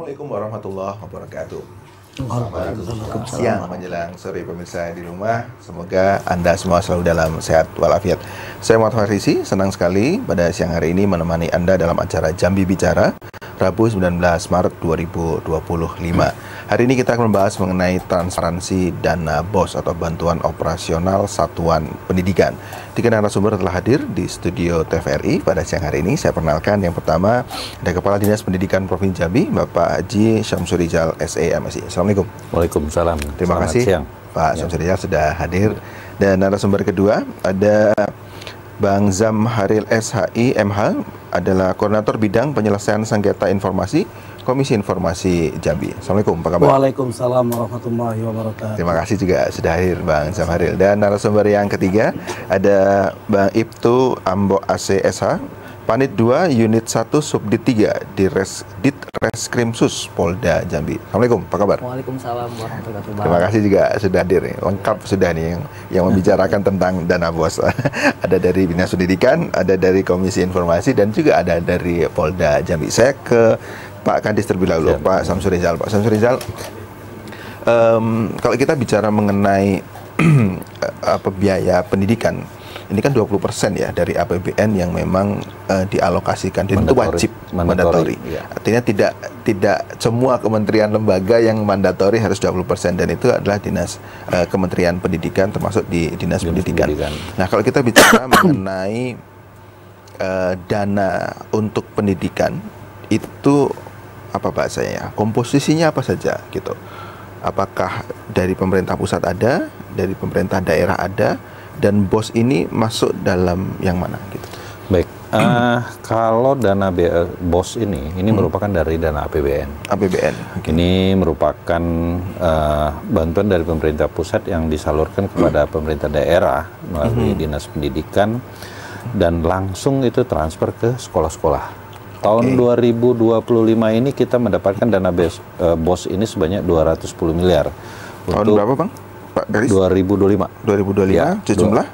Assalamualaikum warahmatullahi wabarakatuh. Selamat siang menjelang sore pemirsa di rumah. Semoga Anda semua selalu dalam sehat walafiat. Saya Muhammad Farisi, senang sekali pada siang hari ini menemani Anda dalam acara Jambi Bicara Rabu 19 Maret 2025. Hari ini kita akan membahas mengenai transparansi dana BOS atau Bantuan Operasional Satuan Pendidikan. Tiga narasumber telah hadir di studio TVRI pada siang hari ini. Saya perkenalkan yang pertama ada Kepala Dinas Pendidikan Provinsi Jambi, Bapak Haji Syamsurizal SE MSI. Assalamualaikum. Waalaikumsalam. Terima kasih siang. Pak Syamsurizal sudah hadir. Dan narasumber kedua ada Bang Zamharil SHI MH, adalah Koordinator Bidang Penyelesaian Sengketa Informasi Komisi Informasi Jambi. Assalamualaikum, apa kabar? Waalaikumsalam warahmatullahi wabarakatuh. Terima kasih juga sudah hadir Bang Zamharil. Dan narasumber yang ketiga ada Bang Ibtu Ambo AC SH, Panit 2 Unit 1 Subdit 3 di Ditreskrimsus Polda Jambi. Assalamualaikum, apa kabar? Waalaikumsalam warahmatullahi wabarakatuh. Terima kasih juga sudah hadir nih. Lengkap sudah nih yang membicarakan tentang dana BOS. Ada dari Dinas Pendidikan, ada dari Komisi Informasi, dan juga ada dari Polda Jambi. Saya ke Pak Kadis terlebih dahulu, Pak Syamsurizal. Pak Syamsurizal, kalau kita bicara mengenai biaya pendidikan, ini kan 20% ya dari APBN yang memang dialokasikan, dan itu wajib mandatori. Ya. Artinya tidak semua kementerian lembaga yang mandatori harus 20%, dan itu adalah dinas Kementerian Pendidikan, termasuk di Dinas Pendidikan. Nah, kalau kita bicara mengenai dana untuk pendidikan itu apa bahasanya? Komposisinya apa saja gitu? Apakah dari pemerintah pusat ada, dari pemerintah daerah ada, dan BOS ini masuk dalam yang mana gitu? Baik, kalau dana BOS ini merupakan dari dana APBN. APBN. Okay. Ini merupakan bantuan dari pemerintah pusat yang disalurkan kepada pemerintah daerah melalui Dinas Pendidikan, dan langsung itu transfer ke sekolah-sekolah. Tahun 2025 ini kita mendapatkan dana BOS ini sebanyak 210 miliar. Tahun berapa, Bang? Pak Garis? 2025. 2025, ya, jumlah?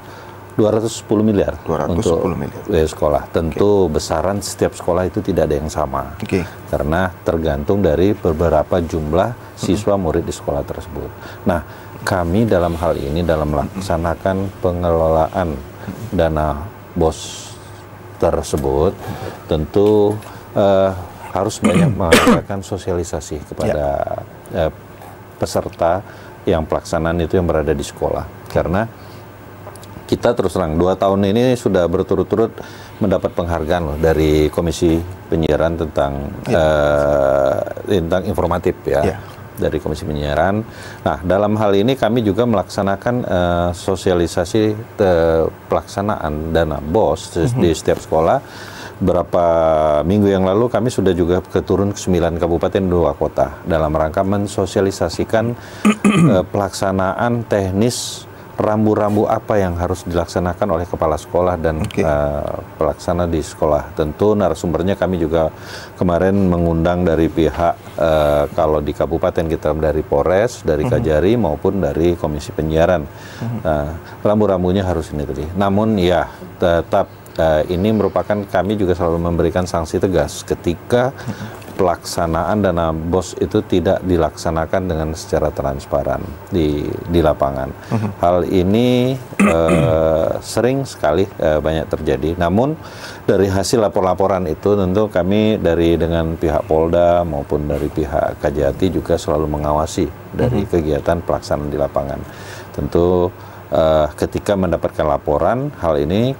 210 miliar 210 untuk miliar. Sekolah. Tentu besaran setiap sekolah itu tidak ada yang sama. Karena tergantung dari beberapa jumlah siswa murid di sekolah tersebut. Nah, kami dalam hal ini dalam melaksanakan pengelolaan dana BOS tersebut tentu harus banyak mengadakan sosialisasi kepada peserta yang pelaksanaan itu yang berada di sekolah, karena kita terus terang 2 tahun ini sudah berturut-turut mendapat penghargaan loh dari Komisi Penyiaran tentang informatif ya. Dari Komisi Penyiaran. Nah, dalam hal ini kami juga melaksanakan sosialisasi pelaksanaan dana BOS di setiap sekolah. Berapa minggu yang lalu kami sudah juga turun ke 9 kabupaten 2 kota dalam rangka mensosialisasikan pelaksanaan teknis rambu-rambu apa yang harus dilaksanakan oleh kepala sekolah dan pelaksana di sekolah. Tentu narasumbernya kami juga kemarin mengundang dari pihak kalau di kabupaten kita dari Polres, dari Kajari maupun dari Komisi Penyiaran. Rambu-rambunya harus ini tadi. Namun ya tetap ini merupakan, kami juga selalu memberikan sanksi tegas ketika pelaksanaan dana BOS itu tidak dilaksanakan dengan secara transparan di lapangan. Hal ini sering sekali banyak terjadi. Namun dari hasil lapor-laporan itu tentu kami dengan pihak Polda maupun dari pihak Kajati juga selalu mengawasi dari kegiatan pelaksanaan di lapangan. Tentu ketika mendapatkan laporan hal ini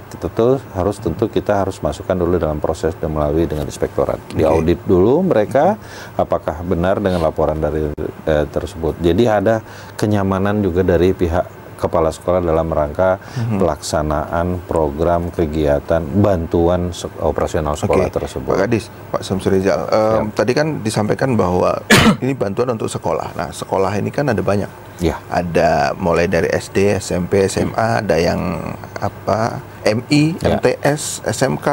kita harus masukkan dulu dalam proses dan melalui dengan inspektorat. Diaudit dulu mereka apakah benar dengan laporan dari tersebut. Jadi ada kenyamanan juga dari pihak kepala sekolah dalam rangka pelaksanaan program kegiatan bantuan operasional sekolah tersebut. Pak Kadis, Pak Syamsurizal, tadi kan disampaikan bahwa ini bantuan untuk sekolah. Nah, sekolah ini kan ada banyak. Ada mulai dari SD, SMP, SMA, ada yang MI, MTS, SMK,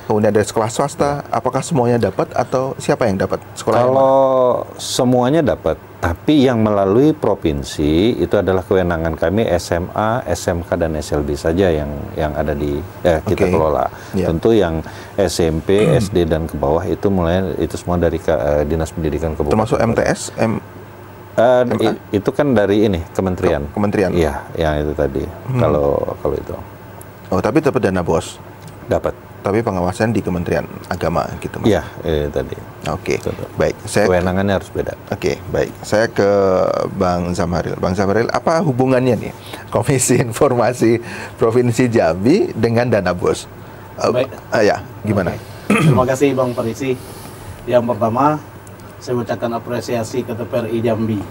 kemudian ada sekolah swasta. Apakah semuanya dapat atau siapa yang dapat? Sekolah Kalau semuanya dapat, tapi yang melalui provinsi itu adalah kewenangan kami SMA, SMK dan SLB saja yang ada di kita kelola. Tentu yang SMP, SD dan ke bawah itu semua dari Dinas Pendidikan Kabupaten. Termasuk MTS, itu kan dari ini kementerian. Kementerian. Iya, yang itu tadi. Kalau itu. Oh, tapi dapat dana BOS. Dapat. Tapi pengawasan di Kementerian Agama gitu, Mas. Iya, tadi. Oke. Baik, kewenangannya harus beda. Oke, baik. Saya ke Bang Zamharil. Bang Zamharil, apa hubungannya nih Komisi Informasi Provinsi Jambi dengan dana BOS? Baik. Ya, gimana? Terima kasih Bang Parisi. Yang pertama, saya ucapkan apresiasi ke TPRI Jambi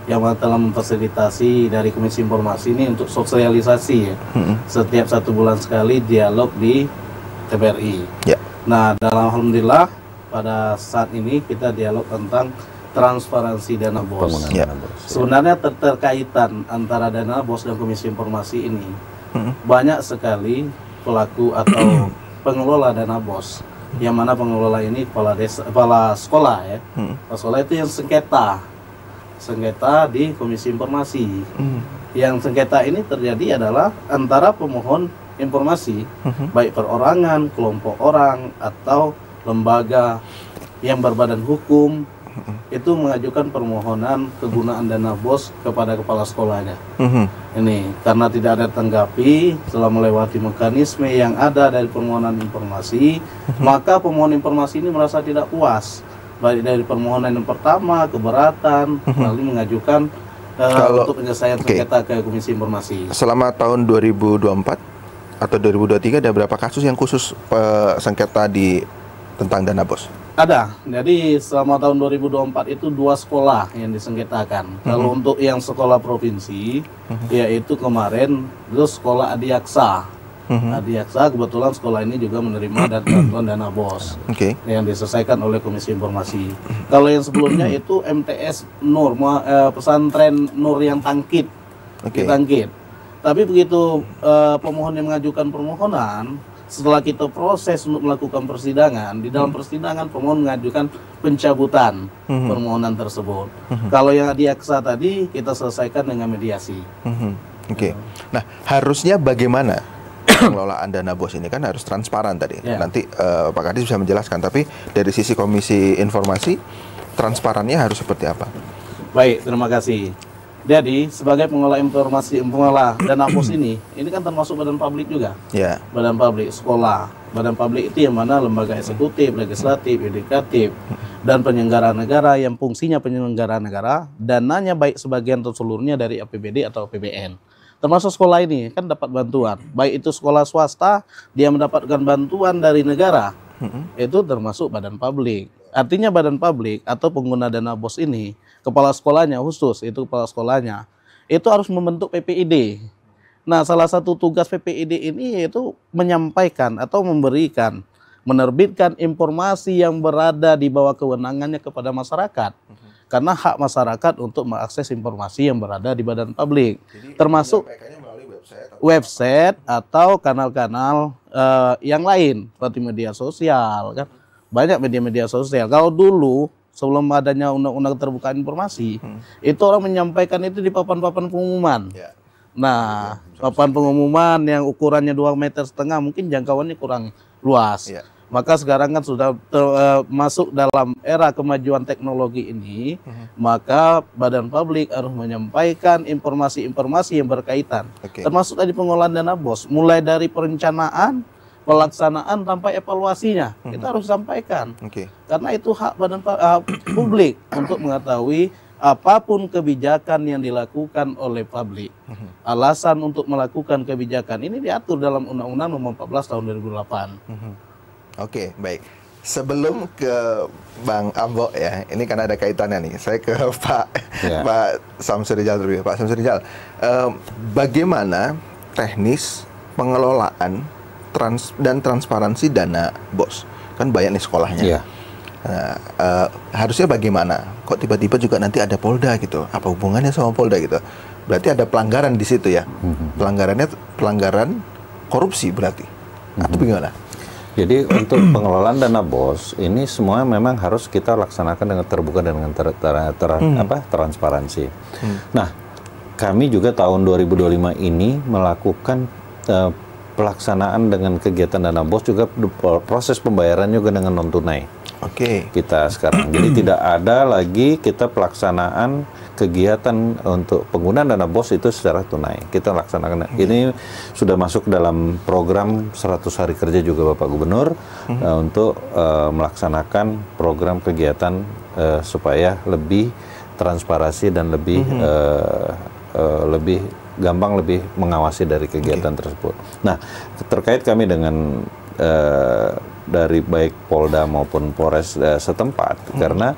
yang telah memfasilitasi dari Komisi Informasi ini untuk sosialisasi ya. Setiap 1 bulan sekali dialog di TPRI. Ya. Nah, alhamdulillah pada saat ini kita dialog tentang transparansi dana BOS. Dana BOS. Sebenarnya terkaitan antara dana BOS dan Komisi Informasi ini banyak sekali pelaku atau pengelola dana BOS. Yang mana pengelola ini kepala sekolah ya. Kepala sekolah itu yang sengketa di Komisi Informasi. Yang sengketa ini terjadi adalah antara pemohon informasi, baik perorangan, kelompok orang atau lembaga yang berbadan hukum, itu mengajukan permohonan kegunaan dana BOS kepada kepala sekolahnya. Ini karena tidak ada tanggapi setelah melewati mekanisme yang ada dari permohonan informasi, maka pemohon informasi ini merasa tidak puas, baik dari permohonan yang pertama keberatan, lalu mengajukan untuk penyelesaian sengketa ke Komisi Informasi. Selama tahun 2024 atau 2023 ada berapa kasus yang khusus sengketa tentang dana BOS? Ada. Jadi selama tahun 2024 itu 2 sekolah yang disengketakan. Kalau untuk yang sekolah provinsi, yaitu kemarin itu sekolah Adiaksa. Adiaksa kebetulan sekolah ini juga menerima bantuan dana BOS yang diselesaikan oleh Komisi Informasi. Kalau yang sebelumnya itu MTS Nur, pesantren Nur yang Tangkit. Tangkit. Tapi begitu pemohon yang mengajukan permohonan, setelah kita proses untuk melakukan persidangan, di dalam persidangan pemohon mengajukan pencabutan permohonan tersebut. Kalau yang Adiaksa tadi kita selesaikan dengan mediasi. Nah, harusnya bagaimana pengelolaan dana BOS ini? Kan harus transparan tadi. Nanti Pak Kadis bisa menjelaskan. Tapi dari sisi Komisi Informasi, transparannya harus seperti apa? Baik, terima kasih. Jadi sebagai pengelola dana BOS ini kan termasuk badan publik juga. Badan publik sekolah, badan publik itu yang mana lembaga eksekutif, legislatif, yudikatif, dan penyelenggara negara yang fungsinya penyelenggara negara, dananya baik sebagian atau seluruhnya dari APBD atau APBN. Termasuk sekolah ini kan dapat bantuan, baik itu sekolah swasta dia mendapatkan bantuan dari negara, itu termasuk badan publik. Artinya badan publik atau pengguna dana BOS ini, kepala sekolahnya khusus, itu kepala sekolahnya, itu harus membentuk PPID. Nah, salah satu tugas PPID ini yaitu menyampaikan atau menerbitkan informasi yang berada di bawah kewenangannya kepada masyarakat. Karena hak masyarakat untuk mengakses informasi yang berada di badan publik. Jadi, termasuk website atau kanal-kanal yang lain, seperti media sosial kan. Banyak media-media sosial. Kalau dulu sebelum adanya undang-undang terbuka informasi, itu orang menyampaikan itu di papan-papan pengumuman. Nah, papan pengumuman yang ukurannya 2,5 meter, mungkin jangkauannya kurang luas. Maka sekarang kan sudah masuk dalam era kemajuan teknologi ini, maka badan publik harus menyampaikan informasi-informasi yang berkaitan. Termasuk tadi pengelolaan dana BOS, mulai dari perencanaan, pelaksanaan sampai evaluasinya kita harus sampaikan, karena itu hak badan publik untuk mengetahui apapun kebijakan yang dilakukan oleh publik. Alasan untuk melakukan kebijakan ini diatur dalam Undang-Undang Nomor 14 Tahun 2008. Baik. Sebelum ke Bang Ambo ya, ini karena ada kaitannya nih. Saya ke Pak Samsurijal dulu. Pak Samsurijal, bagaimana teknis pengelolaan dan transparansi dana BOS? Kan banyak nih sekolahnya. Nah, harusnya bagaimana? Kok tiba-tiba juga nanti ada Polda gitu? Apa hubungannya sama Polda gitu? Berarti ada pelanggaran di situ ya. Pelanggaran korupsi berarti, atau bagaimana? Jadi untuk pengelolaan dana BOS ini semua memang harus kita laksanakan dengan terbuka dan dengan transparansi. Nah, kami juga tahun 2025 ini melakukan pelaksanaan dengan kegiatan dana BOS juga proses pembayaran juga dengan non tunai. Kita sekarang. Jadi tidak ada lagi kita pelaksanaan kegiatan untuk penggunaan dana BOS itu secara tunai. Kita laksanakan. Ini sudah masuk dalam program 100 hari kerja juga Bapak Gubernur untuk melaksanakan program kegiatan supaya lebih transparansi dan lebih lebih gampang, lebih mengawasi dari kegiatan tersebut. Nah, terkait kami dengan dari baik Polda maupun Polres setempat, karena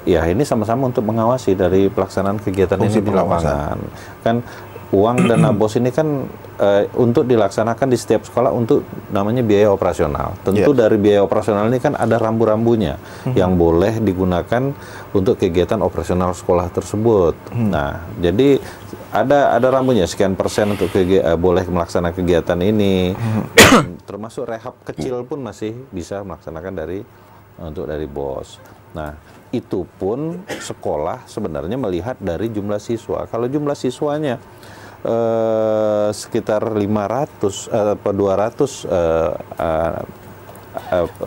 ya ini sama-sama untuk mengawasi dari pelaksanaan kegiatan ini di lapangan. Kan uang dana BOS ini kan untuk dilaksanakan di setiap sekolah untuk namanya biaya operasional. Tentu dari biaya operasional ini kan ada rambu-rambunya yang boleh digunakan untuk kegiatan operasional sekolah tersebut. Nah, jadi ada rambunya sekian persen untuk boleh melaksanakan kegiatan ini. Termasuk rehab kecil pun masih bisa melaksanakan dari BOS. Nah, itu pun sekolah sebenarnya melihat dari jumlah siswa. Kalau jumlah siswanya sekitar 500 atau 200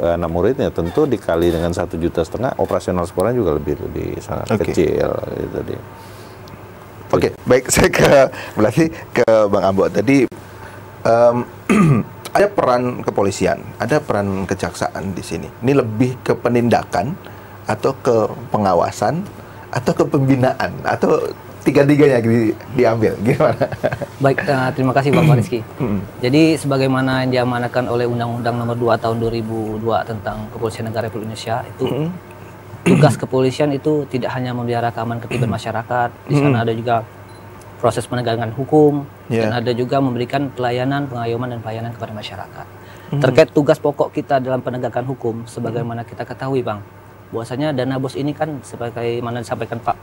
anak muridnya, tentu dikali dengan 1,5 juta, operasional sekolah juga lebih sangat kecil. Gitu dia. Baik, saya berarti ke Bang Ambo tadi. Ada peran kepolisian, ada peran kejaksaan di sini. Ini lebih ke penindakan, atau ke pengawasan, atau ke pembinaan, atau tiga-tiganya diambil, gimana? Baik, terima kasih Bapak Rizky. Jadi sebagaimana yang diamanatkan oleh Undang-Undang Nomor 2 Tahun 2002 tentang Kepolisian Negara Republik Indonesia, itu tugas kepolisian itu tidak hanya memelihara keamanan ketidaktertiban masyarakat, di sana ada juga proses penegakan hukum, dan ada juga memberikan pelayanan, pengayoman, dan pelayanan kepada masyarakat. Terkait tugas pokok kita dalam penegakan hukum, sebagaimana kita ketahui Bang, bahwasanya dana BOS ini kan sebagaimana disampaikan Pak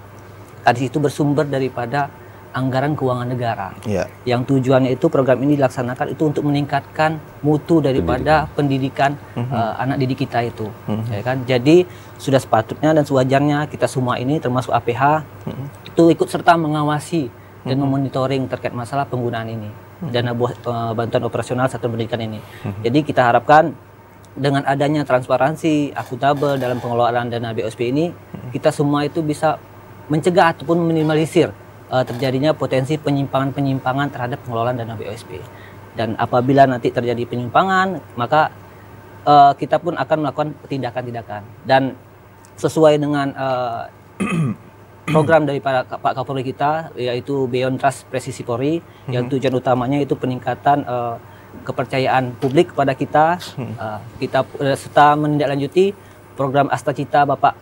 tadi, itu bersumber daripada anggaran keuangan negara. Yang tujuannya itu program ini dilaksanakan itu untuk meningkatkan mutu daripada pendidikan anak didik kita itu. Ya kan? Jadi sudah sepatutnya dan sewajarnya kita semua ini termasuk APH itu ikut serta mengawasi dan memonitoring terkait masalah penggunaan ini, dana BOS, bantuan operasional satuan pendidikan ini. Jadi kita harapkan dengan adanya transparansi, akuntabel dalam pengelolaan dana BOSP ini, kita semua itu bisa mencegah ataupun meminimalisir terjadinya potensi penyimpangan-penyimpangan terhadap pengelolaan dana BOSP. Dan apabila nanti terjadi penyimpangan, maka kita pun akan melakukan tindakan-tindakan. Dan sesuai dengan program dari Pak Kapolri kita, yaitu Beyond Trust Presisi Polri, yang tujuan utamanya itu peningkatan kepercayaan publik kepada kita. Kita serta menindaklanjuti program Astacita Bapak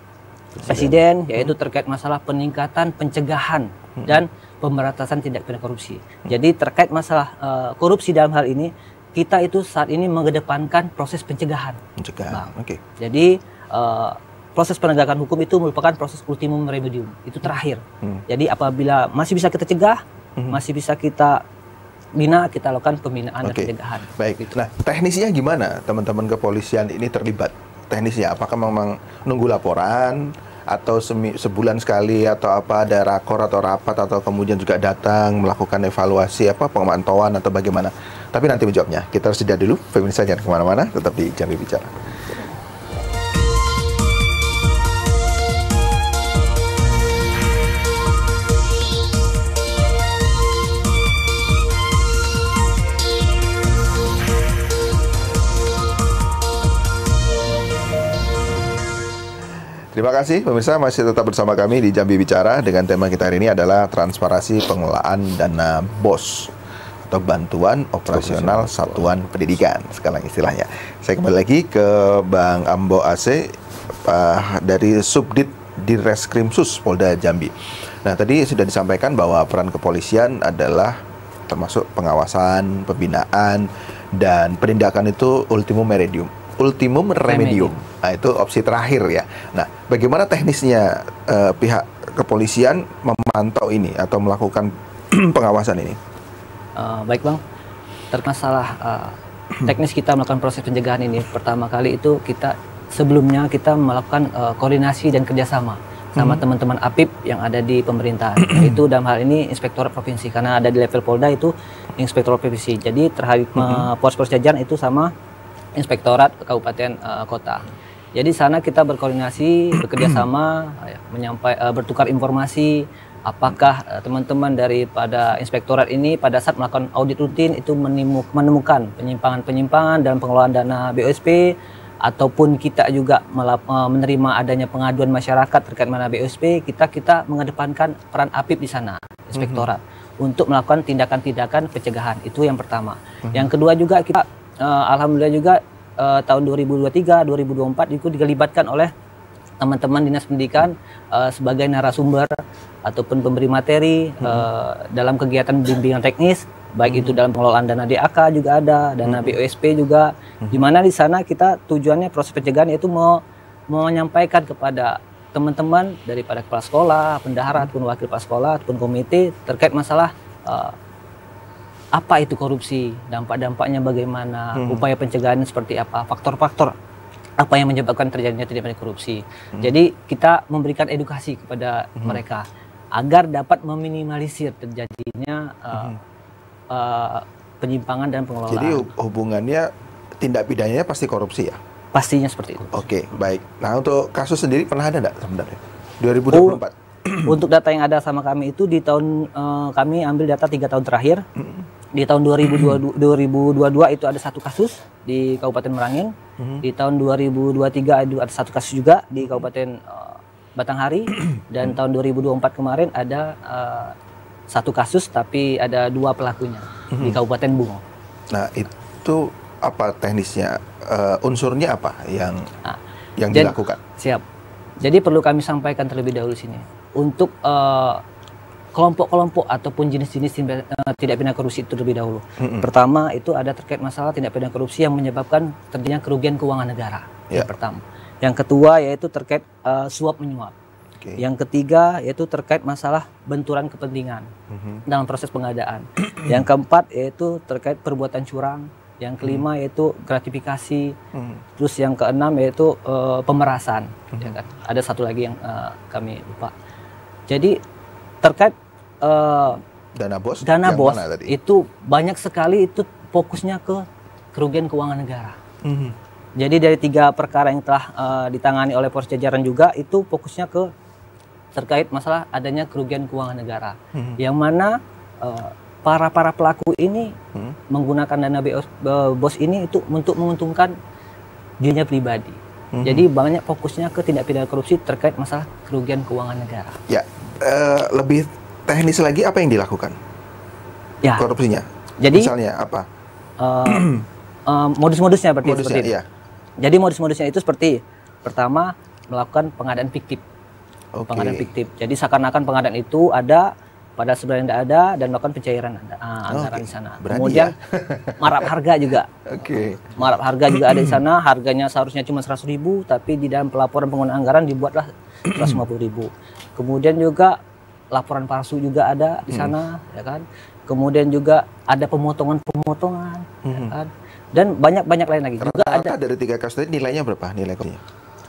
Presiden, yaitu terkait masalah peningkatan pencegahan dan pemberantasan tindak pidana korupsi. Jadi terkait masalah korupsi dalam hal ini, kita itu saat ini mengedepankan proses pencegahan. Jadi proses penegakan hukum itu merupakan proses ultimum remedium, itu terakhir. Jadi apabila masih bisa kita cegah, masih bisa kita bina, kita lakukan pembinaan dan pencegahan. Baik. Gitu. Nah, teknisnya gimana teman-teman kepolisian ini terlibat? Teknisnya apakah memang nunggu laporan, atau sebulan sekali, atau apa ada rakor atau rapat, atau kemudian juga datang melakukan evaluasi pemantauan, atau bagaimana? Tapi nanti menjawabnya. Kita harus jeda dulu. Pemirsa jangan kemana-mana, tetap di Jambi Bicara. Terima kasih pemirsa, masih tetap bersama kami di Jambi Bicara dengan tema kita hari ini adalah transparansi pengelolaan dana BOS atau bantuan operasional satuan pendidikan, sekarang istilahnya. Saya kembali lagi ke Bang Ambo AC dari Subdit Direskrimsus Polda Jambi. Nah, tadi sudah disampaikan bahwa peran kepolisian adalah termasuk pengawasan, pembinaan, dan penindakan itu ultimum remedium. Nah, itu opsi terakhir ya. Nah, bagaimana teknisnya pihak kepolisian memantau ini atau melakukan pengawasan ini? Baik Bang, termasalah teknis kita melakukan proses pencegahan ini. Pertama kali itu sebelumnya kita melakukan koordinasi dan kerjasama sama teman-teman APIP yang ada di pemerintahan. Itu dalam hal ini Inspektorat Provinsi, karena ada di level Polda itu Inspektorat Provinsi. Jadi terhadap pos-pos jajaran itu sama Inspektorat Kabupaten Kota. Jadi sana kita berkoordinasi, bekerjasama, bertukar informasi. Apakah teman-teman daripada inspektorat ini pada saat melakukan audit rutin itu menemukan penyimpangan-penyimpangan dalam pengelolaan dana BOSP, ataupun kita juga menerima adanya pengaduan masyarakat terkait dana BOSP, kita mengedepankan peran APIP di sana, inspektorat, untuk melakukan tindakan-tindakan pencegahan. Itu yang pertama. Yang kedua juga kita alhamdulillah juga tahun 2023, 2024 itu dilibatkan oleh teman-teman Dinas Pendidikan sebagai narasumber ataupun pemberi materi dalam kegiatan bimbingan teknis, baik itu dalam pengelolaan dana DAK juga ada, dana BOSP juga, di mana di sana kita tujuannya proses pencegahan yaitu mau menyampaikan kepada teman-teman daripada kepala sekolah, bendahara ataupun wakil kepala sekolah ataupun komite terkait masalah apa itu korupsi, dampak-dampaknya bagaimana, upaya pencegahan seperti apa, faktor-faktor apa yang menyebabkan terjadinya tindak pidana korupsi. Jadi kita memberikan edukasi kepada mereka agar dapat meminimalisir terjadinya penyimpangan dan pengelolaan. Jadi hubungannya tindak pidananya pasti korupsi ya? Pastinya seperti itu. Oke, baik. Nah untuk kasus sendiri pernah ada nggak sebenarnya? 2024? Untuk data yang ada sama kami itu di tahun kami ambil data 3 tahun terakhir. Di tahun 2022 itu ada 1 kasus di Kabupaten Merangin. Di tahun 2023 ada 1 kasus juga di Kabupaten Batanghari. Dan tahun 2024 kemarin ada 1 kasus tapi ada 2 pelakunya di Kabupaten Bungo. Nah itu apa teknisnya? Unsurnya apa yang dilakukan? Siap. Jadi perlu kami sampaikan terlebih dahulu sini. Untuk kelompok-kelompok ataupun jenis-jenis tindak pidana korupsi itu terlebih dahulu. Pertama itu ada terkait masalah tindak pidana korupsi yang menyebabkan terjadinya kerugian keuangan negara. Yang pertama. Yang kedua yaitu terkait suap menyuap. Yang ketiga yaitu terkait masalah benturan kepentingan dalam proses pengadaan. Yang keempat yaitu terkait perbuatan curang. Yang kelima yaitu gratifikasi. Terus yang keenam yaitu pemerasan. Ya kan? Ada satu lagi yang kami lupa. Jadi terkait dana bos itu banyak sekali, itu fokusnya ke kerugian keuangan negara. Jadi dari 3 perkara yang telah ditangani oleh Polres jajaran juga itu fokusnya ke terkait masalah adanya kerugian keuangan negara, yang mana para pelaku ini menggunakan dana BOS ini itu untuk menguntungkan dirinya pribadi. Jadi banyak fokusnya ke tindak pidana korupsi terkait masalah kerugian keuangan negara. Ya. Lebih teknis lagi apa yang dilakukan? Ya. Korupsinya. Jadi misalnya apa? Modus-modusnya seperti itu. Ya. Jadi modus-modusnya itu seperti pertama melakukan pengadaan fiktif. Pengadaan fiktif. Jadi seakan-akan pengadaan itu ada pada sebenarnya tidak ada dan melakukan pencairan anggaran di sana. Berani Kemudian marap harga juga. Marap harga juga ada di sana. Harganya seharusnya cuma 100.000, tapi di dalam pelaporan penggunaan anggaran dibuatlah 150.000. Kemudian juga laporan palsu juga ada di sana, ya kan. Kemudian juga ada pemotongan, ya kan. Dan banyak lain lagi. Juga ada dari 3 kasus tadi nilainya berapa? Nilai korupsinya?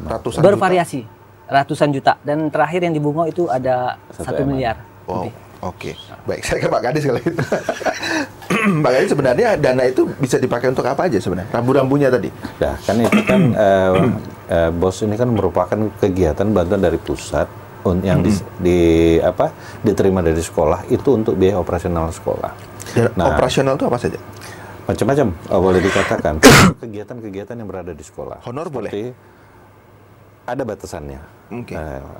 Ratusan bervariasi, ratusan juta. Dan terakhir yang di Bungo itu ada 1 miliar. Wow. Oke. Baik, saya ke Pak Kadis kalau itu. Pak Kadis, sebenarnya dana itu bisa dipakai untuk apa aja sebenarnya? Rambu-rambunya tadi. Ya, kan itu kan BOS ini kan merupakan kegiatan bantuan dari pusat yang diterima dari sekolah itu untuk biaya operasional sekolah. Nah, operasional itu apa saja? Macam-macam boleh dikatakan. Kegiatan-kegiatan yang berada di sekolah. Honor boleh? Ada batasannya.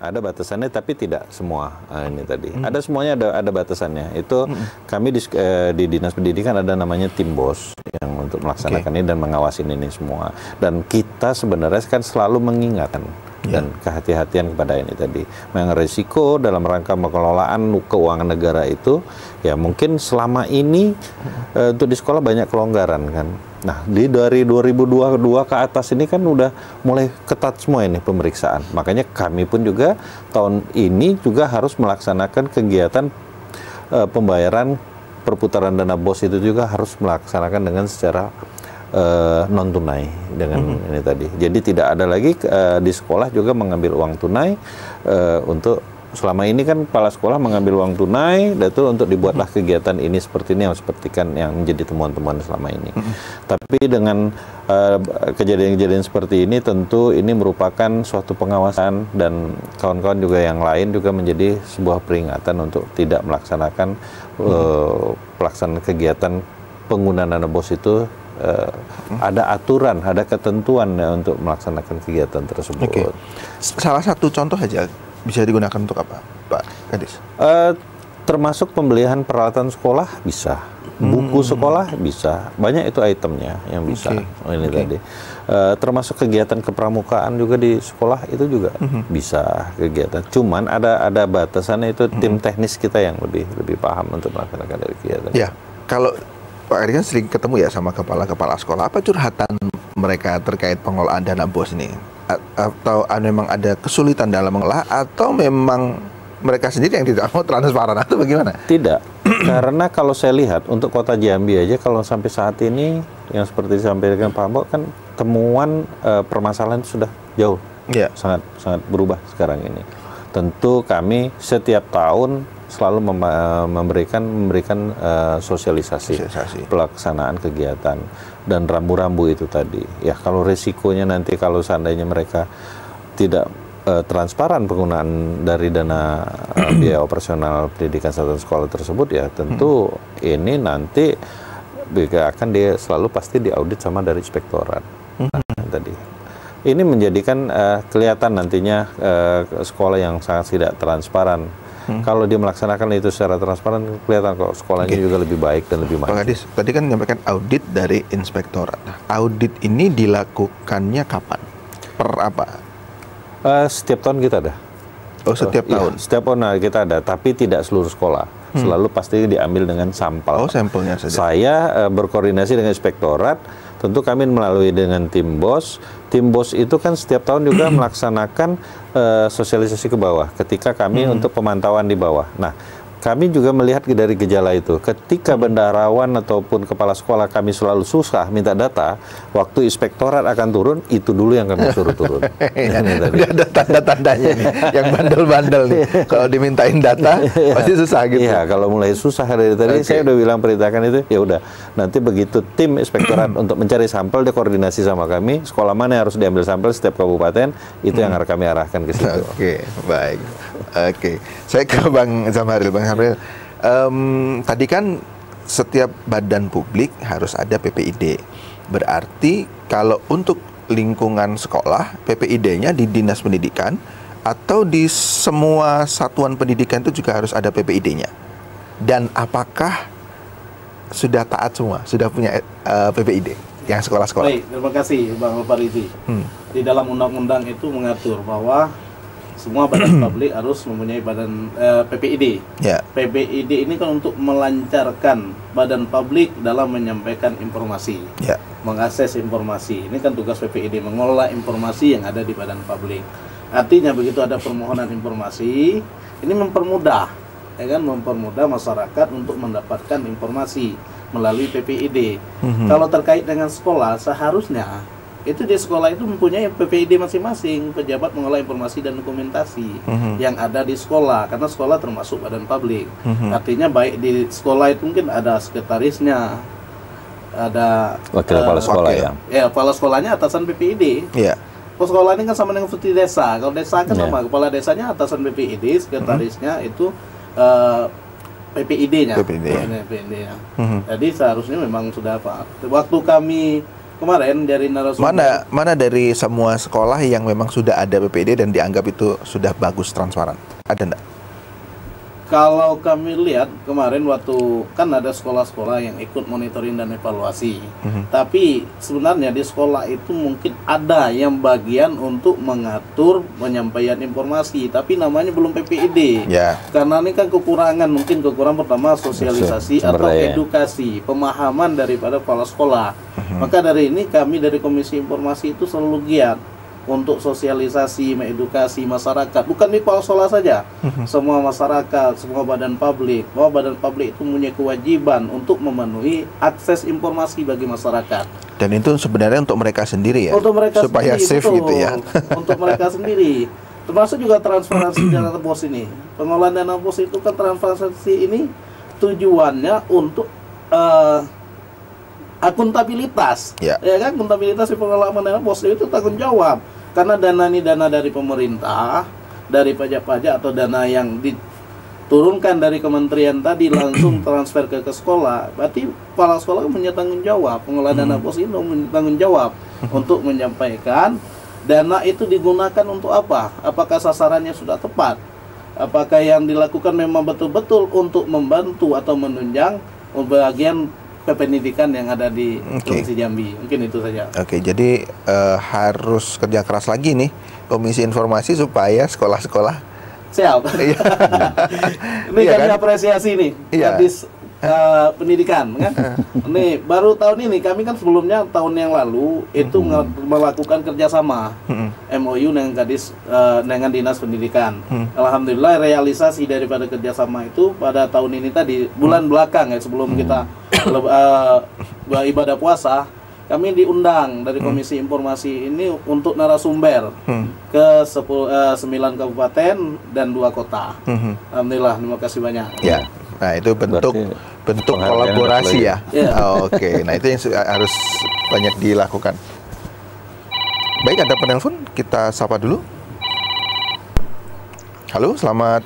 Ada batasannya, tapi tidak semua ini tadi. Ada semuanya, ada batasannya. Itu kami di Dinas Pendidikan ada namanya tim BOS yang untuk melaksanakan ini dan mengawasin ini semua. Dan kita sebenarnya kan selalu mengingatkan dan kehati-hatian kepada ini tadi. Mengenai risiko dalam rangka pengelolaan keuangan negara itu, ya mungkin selama ini untuk di sekolah banyak kelonggaran kan. Nah, dari 2022 ke atas ini kan udah mulai ketat semua ini pemeriksaan. Makanya kami pun juga tahun ini juga harus melaksanakan kegiatan pembayaran perputaran dana BOS itu juga harus melaksanakan dengan secara non tunai dengan ini tadi. Jadi tidak ada lagi di sekolah juga mengambil uang tunai untuk selama ini kan kepala sekolah mengambil uang tunai dan itu untuk dibuatlah kegiatan ini seperti ini yang menjadi temuan-temuan selama ini. Tapi dengan kejadian-kejadian seperti ini tentu ini merupakan suatu pengawasan dan kawan-kawan juga yang lain juga menjadi sebuah peringatan untuk tidak melaksanakan pelaksanaan kegiatan penggunaan dana BOS itu. Ada aturan, ada ketentuan untuk melaksanakan kegiatan tersebut. Okay. Salah satu contoh aja bisa digunakan untuk apa, Pak Kadis? Termasuk pembelian peralatan sekolah bisa, buku sekolah bisa, banyak itu itemnya yang bisa. Tadi. Termasuk kegiatan kepramukaan juga di sekolah itu juga bisa kegiatan. Cuman ada batasannya itu tim teknis kita yang lebih paham untuk melaksanakan dari kegiatan. Ya, kalau Pak Eri kan sering ketemu ya sama kepala-kepala sekolah. Apa curhatan mereka terkait pengelolaan dana BOS ini? Atau memang ada kesulitan dalam mengelola? Atau memang mereka sendiri yang tidak mau transparan? Atau bagaimana? Tidak. Karena kalau saya lihat untuk Kota Jambi aja kalau sampai saat ini yang seperti disampaikan Pak Mbok kan temuan permasalahan sudah jauh. Sangat berubah sekarang ini. Tentu kami setiap tahun selalu memberikan sosialisasi pelaksanaan kegiatan dan rambu-rambu itu tadi. Ya kalau resikonya nanti kalau seandainya mereka tidak transparan penggunaan dari dana biaya operasional pendidikan satuan sekolah tersebut ya tentu ini nanti akan selalu pasti diaudit sama dari inspektorat tadi. Ini menjadikan kelihatan nantinya sekolah yang sangat tidak transparan. Kalau dia melaksanakan itu secara transparan, kelihatan kok sekolahnya juga lebih baik dan lebih maju. Pak Kadis, tadi kan menyampaikan audit dari inspektorat. Nah, audit ini dilakukannya kapan? Per apa? Setiap tahun kita ada. Oh, setiap tahun? Ya, setiap tahun kita ada, tapi tidak seluruh sekolah. Selalu pasti diambil dengan sampel. Oh, sampelnya saja. Saya berkoordinasi dengan inspektorat. Tentu kami melalui dengan tim BOS. Tim BOS itu kan setiap tahun juga melaksanakan sosialisasi ke bawah ketika kami untuk pemantauan di bawah. Nah, kami juga melihat dari gejala itu. Ketika bendaharawan ataupun kepala sekolah kami selalu susah minta data, waktu inspektorat akan turun, itu dulu yang kami suruh turun. Udah ada tanda-tandanya nih, yang bandel-bandel nih. Kalau dimintain data, pasti susah gitu. Iya, kalau mulai susah dari tadi, saya udah bilang perintahkan itu, ya udah. Nanti begitu tim inspektorat untuk mencari sampel, dia koordinasi sama kami, sekolah mana yang harus diambil sampel setiap kabupaten, itu yang harus kami arahkan ke situ. Oke, baik. Oke, saya ke Bang Zamharil. Bang Zamharil, tadi kan setiap badan publik harus ada PPID. Berarti kalau untuk lingkungan sekolah, PPID-nya di Dinas Pendidikan atau di semua satuan pendidikan itu juga harus ada PPID-nya? Dan apakah sudah taat semua, sudah punya PPID yang sekolah-sekolah? Baik, terima kasih Bang Farizi. Di dalam undang-undang itu mengatur bahwa semua badan publik harus mempunyai badan PPID. PPID ini kan untuk melancarkan badan publik dalam menyampaikan informasi, mengakses informasi. Ini kan tugas PPID, mengelola informasi yang ada di badan publik. Artinya begitu ada permohonan informasi, ini mempermudah, ya kan, mempermudah masyarakat untuk mendapatkan informasi melalui PPID. Kalau terkait dengan sekolah, seharusnya itu di sekolah itu mempunyai PPID masing-masing, pejabat mengelola informasi dan dokumentasi yang ada di sekolah, karena sekolah termasuk badan publik. Artinya baik di sekolah itu mungkin ada sekretarisnya, ada wakil kepala sekolah kepala sekolahnya atasan PPID. Kepala sekolah ini kan sama dengan seperti desa. Kalau desa kan sama, kepala desanya atasan PPID, sekretarisnya itu PPID-nya. Jadi seharusnya memang sudah apa? Waktu kami kemarin dari narasumber, mana dari semua sekolah yang memang sudah ada PPID dan dianggap itu sudah bagus, transparan? Ada enggak? Kalau kami lihat kemarin waktu kan ada sekolah-sekolah yang ikut monitoring dan evaluasi. Tapi sebenarnya di sekolah itu mungkin ada yang bagian untuk mengatur penyampaian informasi, tapi namanya belum PPID. Karena ini kan kekurangan, mungkin kekurangan pertama sosialisasi atau edukasi, pemahaman daripada kepala sekolah. Maka dari ini kami dari Komisi Informasi itu selalu giat untuk sosialisasi, mengedukasi masyarakat, bukan di kepala sekolah saja, semua masyarakat, semua badan publik, bahwa badan publik itu punya kewajiban untuk memenuhi akses informasi bagi masyarakat. Dan itu sebenarnya untuk mereka sendiri ya, untuk mereka supaya sendiri, safe betul. gitu ya. Untuk mereka sendiri, termasuk juga transparansi dana bos ini. Pengolahan dana bos itu kan transparansi ini tujuannya untuk akuntabilitas, ya kan, akuntabilitas di pengelolaan dana bos itu tanggung jawab, karena dana ini dana dari pemerintah, dari pajak-pajak atau dana yang diturunkan dari kementerian tadi langsung transfer ke sekolah, berarti kepala sekolah punya tanggung jawab, pengelolaan dana bos ini tanggung jawab untuk menyampaikan dana itu digunakan untuk apa, apakah sasarannya sudah tepat, apakah yang dilakukan memang betul-betul untuk membantu atau menunjang bagian kependidikan yang ada di Provinsi Jambi. Mungkin itu saja. Oke, jadi harus kerja keras lagi nih Komisi Informasi supaya sekolah-sekolah siap. Ini iya kami kan? apresiasi nih, Kadis Pendidikan kan. Nih baru tahun ini, kami kan sebelumnya tahun yang lalu itu melakukan kerjasama MOU dengan Kadis dengan Dinas Pendidikan. Alhamdulillah realisasi daripada kerjasama itu pada tahun ini tadi bulan belakang ya, sebelum kita ibadah puasa, kami diundang dari Komisi Informasi ini untuk narasumber ke 9 kabupaten dan 2 kota. Alhamdulillah, terima kasih banyak. Ya, nah itu bentuk kolaborasi ya. Oke, nah itu yang harus banyak dilakukan. Baik, ada penelpon, kita sapa dulu. Halo, selamat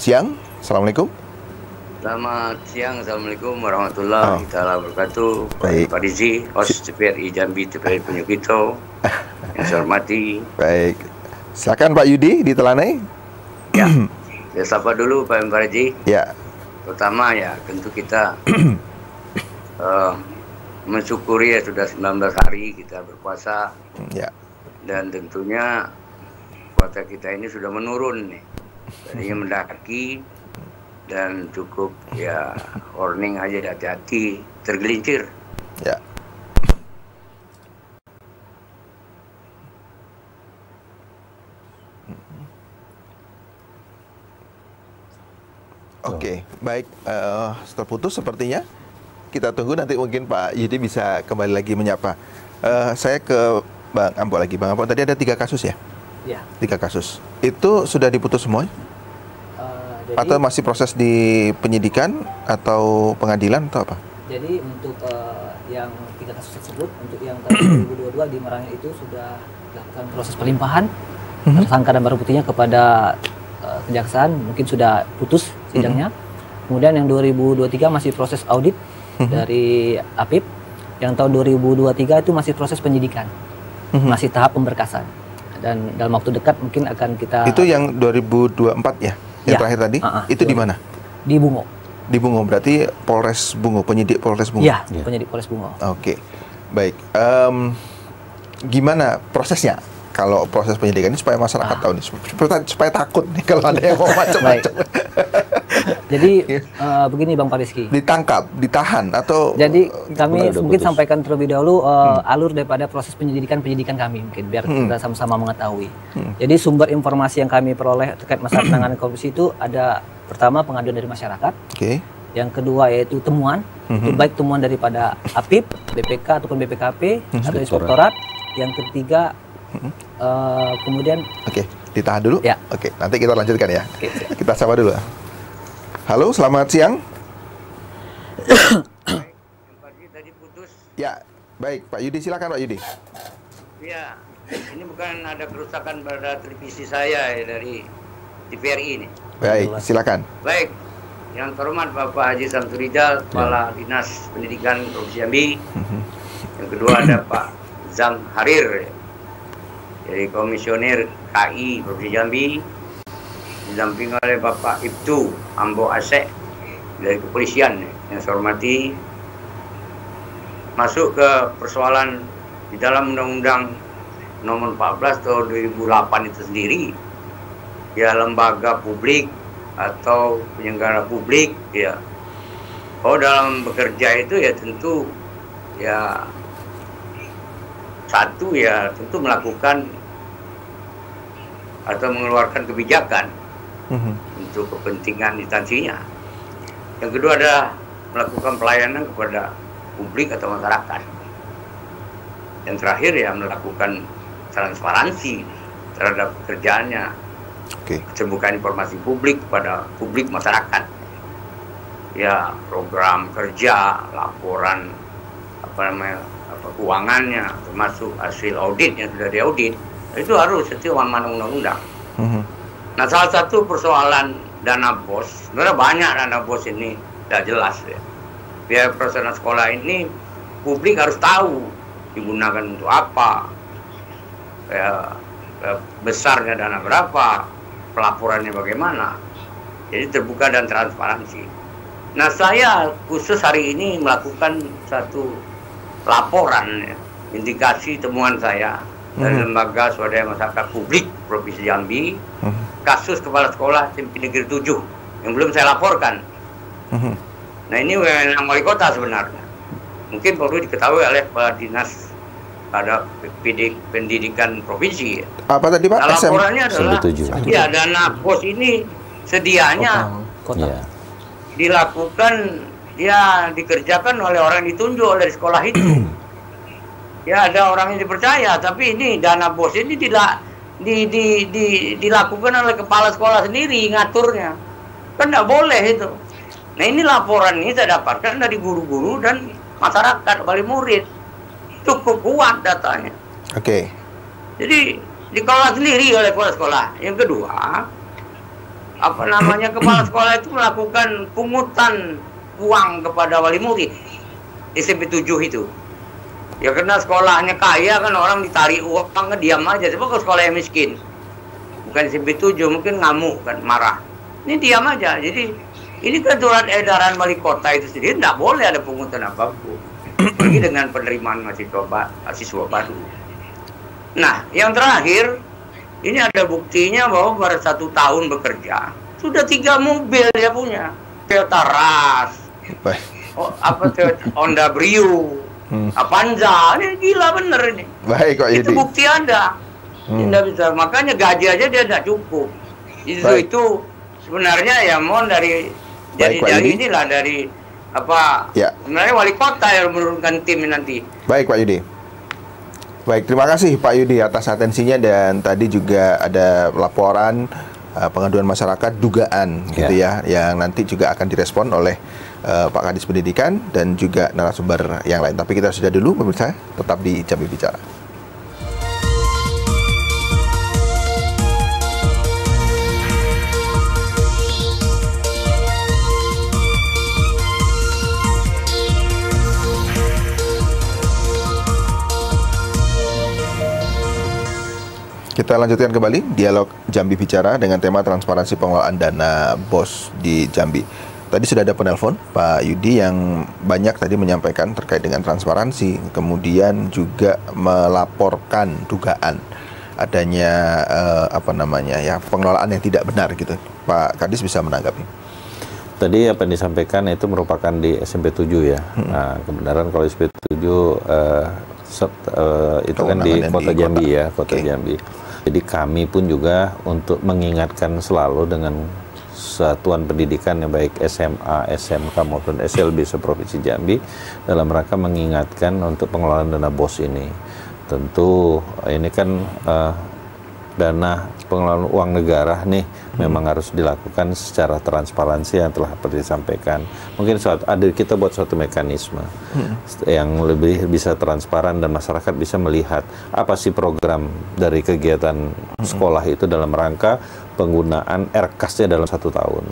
siang. Assalamualaikum. Selamat siang, Assalamualaikum warahmatullahi wabarakatuh. Baik. Pak Rizi, host TVRI Jambi, TVRI Penyukito, yang saya hormati. Baik, silakan Pak Yudi di Telanai. Ya, saya sapa dulu Pak Rizi. Ya. Pertama ya, tentu kita mensyukuri ya sudah 19 hari kita berpuasa. Ya. Dan tentunya puasa kita ini sudah menurun nih. Tadinya mendaki. Dan cukup ya warning aja, hati-hati tergelincir. Ya. Oke, baik, terputus sepertinya. Kita tunggu nanti mungkin Pak Yudi bisa kembali lagi menyapa. Saya ke Bang Ampo lagi. Bang Ampo, tadi ada 3 kasus ya? Ya. 3 kasus. Itu sudah diputus semua? Atau masih proses di penyidikan atau pengadilan atau apa? Jadi untuk yang 3 kasus tersebut, untuk yang tahun 2022 di Merangin itu sudah dilakukan proses pelimpahan tersangka dan barang buktinya kepada kejaksaan, mungkin sudah putus sidangnya. Kemudian yang 2023 masih proses audit dari APIP. Yang tahun 2023 itu masih proses penyidikan, masih tahap pemberkasan. Dan dalam waktu dekat mungkin akan kita... Itu yang 2024 ya? Yang terakhir tadi, itu di mana? Di Bungo. Di Bungo, berarti Polres Bungo, penyidik Polres Bungo? Iya, penyidik Polres Bungo. Oke, baik. Gimana prosesnya? Kalau proses penyidikan ini supaya masyarakat tahu nih, supaya takut nih kalau ada yang mau macam-macam. Jadi begini Bang Pariski. Ditangkap, ditahan atau? Jadi kami mungkin sampaikan terlebih dahulu alur daripada proses penyidikan kami mungkin biar kita sama-sama mengetahui. Jadi sumber informasi yang kami peroleh terkait masalah penanganan korupsi itu ada pertama pengaduan dari masyarakat. Yang kedua yaitu temuan, itu baik temuan daripada APIP, BPK ataupun BPKP atau inspektorat. Yang ketiga kemudian ditahan dulu. Ya. Oke, nanti kita lanjutkan ya. Kita sapa dulu. Halo, selamat siang. Tadi putus. Ya, baik Pak Yudi, silakan Pak Yudi. Ya, ini bukan ada kerusakan pada televisi saya ya, dari TVRI ini. Baik, silakan. Baik, yang terhormat Bapak Haji Samsurijal, Kepala Dinas Pendidikan Provinsi Jambi. Yang kedua ada Pak Zam Harir dari Komisioner KI Provinsi Jambi, didampingi oleh Bapak Ibtu Ambo Asek dari Kepolisian yang saya hormati. Masuk ke persoalan di dalam Undang-Undang Nomor 14 tahun 2008 itu sendiri, ya lembaga publik atau penyelenggara publik ya, dalam bekerja itu ya tentu ya satu ya tentu melakukan atau mengeluarkan kebijakan untuk kepentingan instansinya. Yang kedua adalah melakukan pelayanan kepada publik atau masyarakat. Yang terakhir ya melakukan transparansi terhadap pekerjaannya, keterbukaan informasi publik kepada publik masyarakat. Ya, program kerja, laporan keuangannya, termasuk hasil audit yang sudah diaudit, itu harus sesuai amanah undang-undang. Nah, salah satu persoalan dana BOS, sebenarnya banyak dana BOS ini tidak jelas ya. Biaya operasional sekolah ini publik harus tahu digunakan untuk apa, besarnya dana berapa, pelaporannya bagaimana. Jadi terbuka dan transparansi. Nah, saya khusus hari ini melakukan satu laporan ya, indikasi temuan saya dari Lembaga Swadaya Masyarakat Publik Provinsi Jambi, kasus kepala sekolah SMP Negeri 7 yang belum saya laporkan. Nah, ini wewenang wali kota sebenarnya. Mungkin perlu diketahui oleh Kepala Dinas pada Pendidikan Provinsi. Apa tadi Pak? Nah, laporannya adalah ya dana BOS ini sedianya dilakukan ya dikerjakan oleh orang yang ditunjuk oleh sekolah itu. Ya ada orang yang dipercaya, tapi ini dana BOS ini dilakukan oleh kepala sekolah sendiri ngaturnya. Kan tidak boleh itu. Nah, ini laporan ini saya dapatkan dari guru-guru dan masyarakat, wali murid. Cukup kuat datanya. Jadi dikelola sendiri oleh kepala sekolah. Yang kedua, kepala sekolah itu melakukan pungutan uang kepada wali murid SMP 7 itu. Ya karena sekolahnya kaya kan orang ditarik uang diam aja. Sebab kalau sekolah yang miskin, bukan SMP 7 mungkin ngamuk kan, marah. Ini diam aja. Jadi ini kan surat edaran wali kota itu sendiri tidak boleh ada pungutan apapun. Pergi dengan penerimaan mahasiswa baru. Nah, yang terakhir ini ada buktinya bahwa pada 1 tahun bekerja sudah 3 mobil dia punya. Toyota Rush, Honda Brio, Avanza, ini gila bener ini. Baik, Pak Yudi. Itu bukti ada. Tidak bisa, makanya gaji aja dia tidak cukup. Itu sebenarnya ya mohon dari inilah dari sebenarnya wali kota yang menurunkan tim nanti. Baik Pak Yudi. Baik, terima kasih Pak Yudi atas atensinya, dan tadi juga ada laporan pengaduan masyarakat dugaan gitu ya, yang nanti juga akan direspon oleh Pak Kadis Pendidikan dan juga narasumber yang lain. Tapi kita sudah dulu pemirsa, tetap di Jambi Bicara. Kita lanjutkan kembali dialog Jambi Bicara dengan tema transparansi pengelolaan dana BOS di Jambi. Tadi sudah ada penelpon Pak Yudi yang banyak tadi menyampaikan terkait dengan transparansi, kemudian juga melaporkan dugaan adanya pengelolaan yang tidak benar gitu. Pak Kadis bisa menanggapi. Tadi apa yang disampaikan itu merupakan di SMP 7 ya. Nah, kebenaran kalau SMP 7 itu kan di Kota Jambi ya, Kota Jambi. Jadi kami pun juga untuk mengingatkan selalu dengan satuan pendidikan yang baik SMA, SMK maupun SLB seprovinsi Jambi dalam rangka mengingatkan untuk pengelolaan dana BOS ini. Tentu ini kan dana pengelolaan uang negara nih memang harus dilakukan secara transparansi yang telah disampaikan. Mungkin kita buat suatu mekanisme yang lebih bisa transparan dan masyarakat bisa melihat apa sih program dari kegiatan sekolah itu dalam rangka penggunaan RKAS-nya dalam 1 tahun.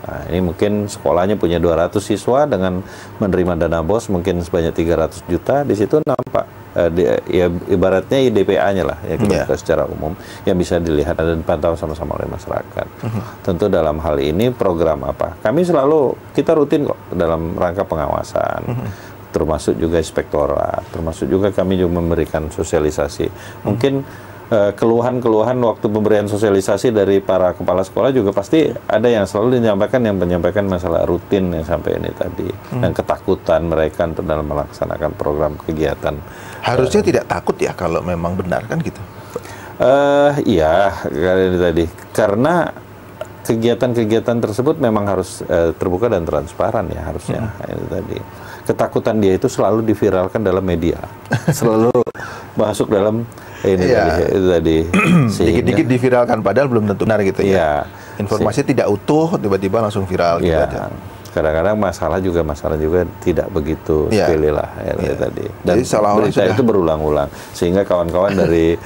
Nah, ini mungkin sekolahnya punya 200 siswa dengan menerima dana BOS mungkin sebanyak 300 juta, di situ nampak ya ibaratnya DPA-nya lah ya kita secara umum yang bisa dilihat dan dipantau sama-sama oleh masyarakat. Tentu dalam hal ini program apa? Kita rutin kok dalam rangka pengawasan. Termasuk juga inspektorat, termasuk juga kami juga memberikan sosialisasi. Mungkin keluhan-keluhan waktu pemberian sosialisasi dari para kepala sekolah juga pasti ada yang selalu menyampaikan masalah rutin yang sampai ini tadi dan ketakutan mereka untuk dalam melaksanakan program kegiatan. Harusnya tidak takut ya kalau memang benar kan gitu. Iya, ini tadi karena kegiatan-kegiatan tersebut memang harus terbuka dan transparan ya harusnya. Ini tadi ketakutan dia itu selalu diviralkan dalam media, selalu masuk dalam ini tadi. Dikit-dikit diviralkan padahal belum tentu benar gitu ya. Informasi tidak utuh tiba-tiba langsung viral gitu aja. Kadang-kadang masalah juga tidak begitu sepele lah tadi. Dan berita itu berulang-ulang sehingga kawan-kawan dari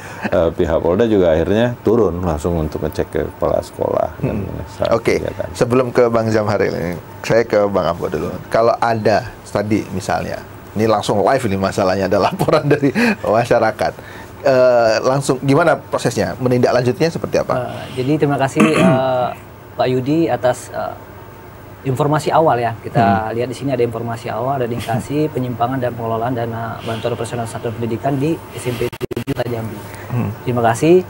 pihak Polda juga akhirnya turun langsung untuk ngecek ke kepala sekolah. Oke, sebelum ke Bang Zamharil ini, saya ke Bang Ambo dulu. Kalau ada tadi misalnya, ini langsung live ini masalahnya, ada laporan dari masyarakat. Langsung gimana prosesnya? Menindaklanjutinya seperti apa? Jadi terima kasih Pak Yudi atas informasi awal ya. Kita lihat di sini ada informasi awal, ada indikasi penyimpangan dan pengelolaan dana bantuan operasional satuan pendidikan di SMP 7 Jambi. Terima kasih.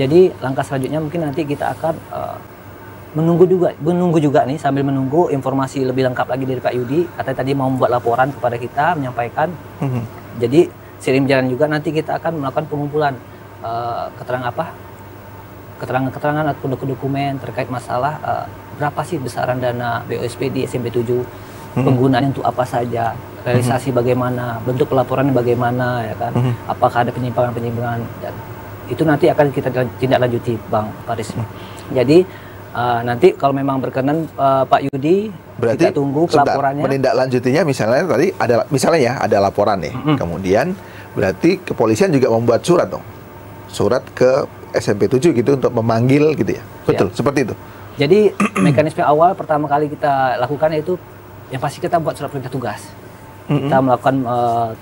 Jadi langkah selanjutnya mungkin nanti kita akan menunggu juga nih, sambil menunggu informasi lebih lengkap lagi dari Pak Yudi. Katanya tadi mau membuat laporan kepada kita, menyampaikan. Jadi seiring jalan juga nanti kita akan melakukan pengumpulan keterangan atau dokumen terkait masalah berapa sih besaran dana BOSP di SMP 7, penggunaannya untuk apa saja, realisasi bagaimana, bentuk pelaporannya bagaimana, ya kan, apakah ada penyimpangan, dan itu nanti akan kita tindak lanjuti Bang Faris. Jadi nanti kalau memang berkenan Pak Yudi, berarti kita tunggu pelaporannya. Menindaklanjutinya misalnya tadi ada laporan nih, kemudian berarti kepolisian juga membuat surat dong, surat ke SMP 7 gitu untuk memanggil gitu ya, betul seperti itu. Jadi mekanisme awal pertama kali kita lakukan itu yang pasti kita buat surat perintah tugas. Kita melakukan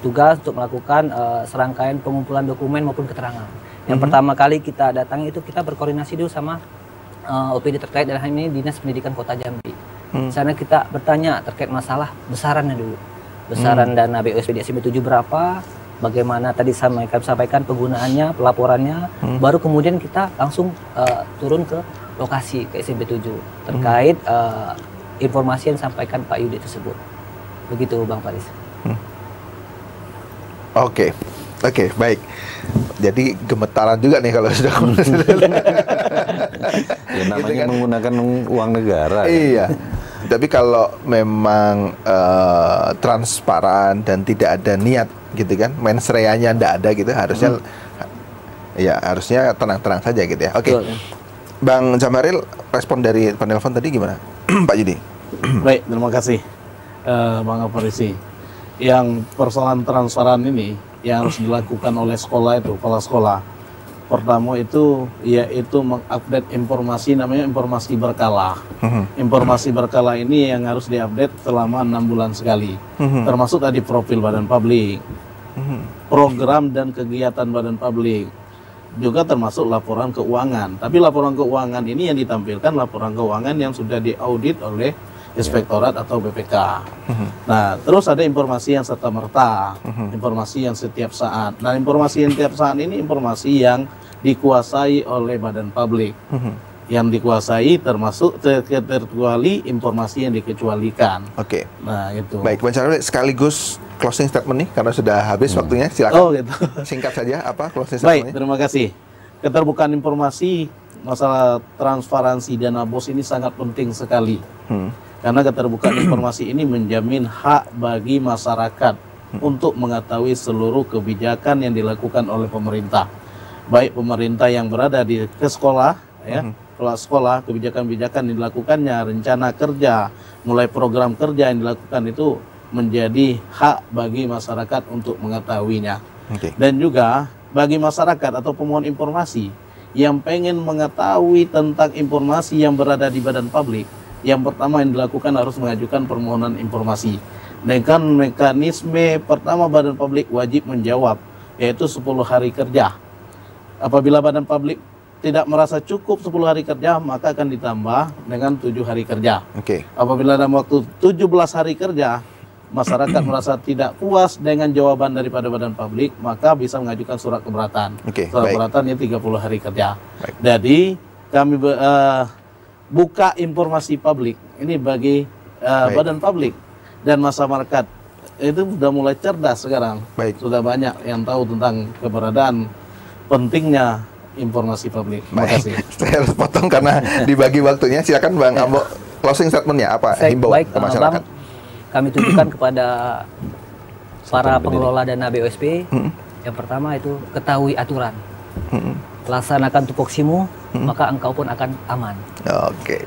tugas untuk melakukan serangkaian pengumpulan dokumen maupun keterangan. Yang pertama kali kita datangi itu kita berkoordinasi dulu sama OPD terkait dalam hal ini Dinas Pendidikan Kota Jambi. Sana kita bertanya terkait masalah besarannya dulu. Besaran dana BOSP di SMP 7 berapa? Bagaimana tadi sampaikan penggunaannya, pelaporannya, baru kemudian kita langsung turun ke lokasi ke SMP 7 terkait informasi yang disampaikan Pak Yudi tersebut. Begitu Bang Faris. Oke, baik. Jadi gemetaran juga nih kalau sudah ya namanya kan menggunakan uang negara. Iya. Tapi kalau memang transparan dan tidak ada niat gitu kan, mensreanya tidak ada gitu, harusnya tenang-tenang saja gitu ya. Oke. Bang Zamharil, respon dari penelpon tadi gimana? Pak Yudi. Baik, terima kasih Bang Aparisi. Yang persoalan transparan ini yang harus dilakukan oleh sekolah itu, kepala sekolah. Pertama itu yaitu mengupdate informasi, namanya informasi berkala. Informasi berkala ini yang harus diupdate selama 6 bulan sekali. Termasuk tadi profil badan publik, program dan kegiatan badan publik, juga termasuk laporan keuangan. Tapi laporan keuangan ini yang ditampilkan laporan keuangan yang sudah diaudit oleh Inspektorat atau BPK. Nah, terus ada informasi yang serta-merta, informasi yang setiap saat. Nah, informasi yang setiap saat ini informasi yang dikuasai oleh badan publik. Yang dikuasai termasuk terkecuali informasi yang dikecualikan. Oke. Nah, itu. Baik, Bang Zamharil, sekaligus closing statement nih karena sudah habis waktunya. Silakan. Oh, gitu. Singkat saja apa closing statement? Baik, terima kasih. Keterbukaan informasi masalah transparansi dana BOS ini sangat penting sekali. Karena keterbukaan informasi ini menjamin hak bagi masyarakat untuk mengetahui seluruh kebijakan yang dilakukan oleh pemerintah. Baik pemerintah yang berada di sekolah, ya, sekolah, kebijakan-kebijakan yang dilakukannya, rencana kerja, mulai program kerja yang dilakukan itu menjadi hak bagi masyarakat untuk mengetahuinya. Dan juga bagi masyarakat atau pemohon informasi yang pengen mengetahui tentang informasi yang berada di badan publik, yang pertama yang dilakukan harus mengajukan permohonan informasi. Dengan mekanisme pertama badan publik wajib menjawab, yaitu 10 hari kerja. Apabila badan publik tidak merasa cukup 10 hari kerja, maka akan ditambah dengan 7 hari kerja. Apabila dalam waktu 17 hari kerja, masyarakat merasa tidak puas dengan jawaban daripada badan publik, maka bisa mengajukan surat keberatan. Surat keberatan yang 30 hari kerja. Jadi kami buka informasi publik ini bagi badan publik dan masyarakat itu sudah mulai cerdas sekarang. Sudah banyak yang tahu tentang keberadaan pentingnya informasi publik. Terima Baik, kasih. saya harus potong karena dibagi waktunya. Silakan Bang Ambo, closing statementnya apa? Himbauan Baik, ke masyarakat. Bang, kami tujukan kepada para pengelola dana BOSP. Yang pertama itu ketahui aturan. Laksanakan tupoksimu, maka engkau pun akan aman. Oke.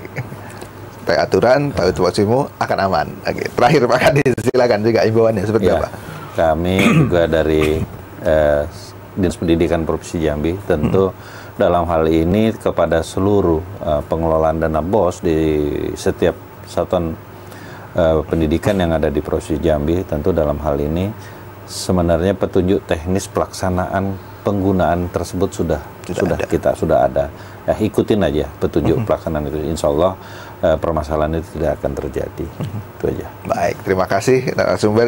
Tahu aturan, tahu tupoksimu akan aman. Oke. Terakhir Pak Kadis, silakan juga himbauannya seperti apa? Kami juga dari Dinas Pendidikan Provinsi Jambi tentu dalam hal ini kepada seluruh pengelolaan dana BOS di setiap satuan pendidikan yang ada di Provinsi Jambi, tentu dalam hal ini sebenarnya petunjuk teknis pelaksanaan penggunaan tersebut sudah ada. Ya, ikutin aja petunjuk pelaksanaan itu. Insya Allah permasalahan itu tidak akan terjadi. Itu aja. Baik, terima kasih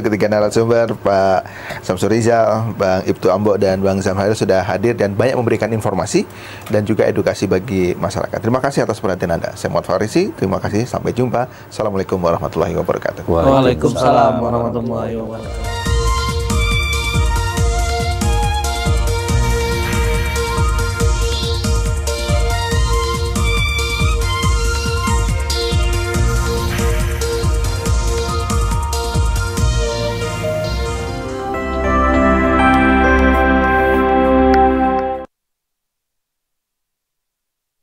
ketiga narasumber Pak Samsur Rizal, Bang Ibtu Ambo dan Bang Zam Haril sudah hadir dan banyak memberikan informasi dan juga edukasi bagi masyarakat. Terima kasih atas perhatian Anda. Saya Muhammad Farisi, terima kasih, sampai jumpa. Assalamualaikum warahmatullahi wabarakatuh. Waalaikumsalam warahmatullahi wabarakatuh.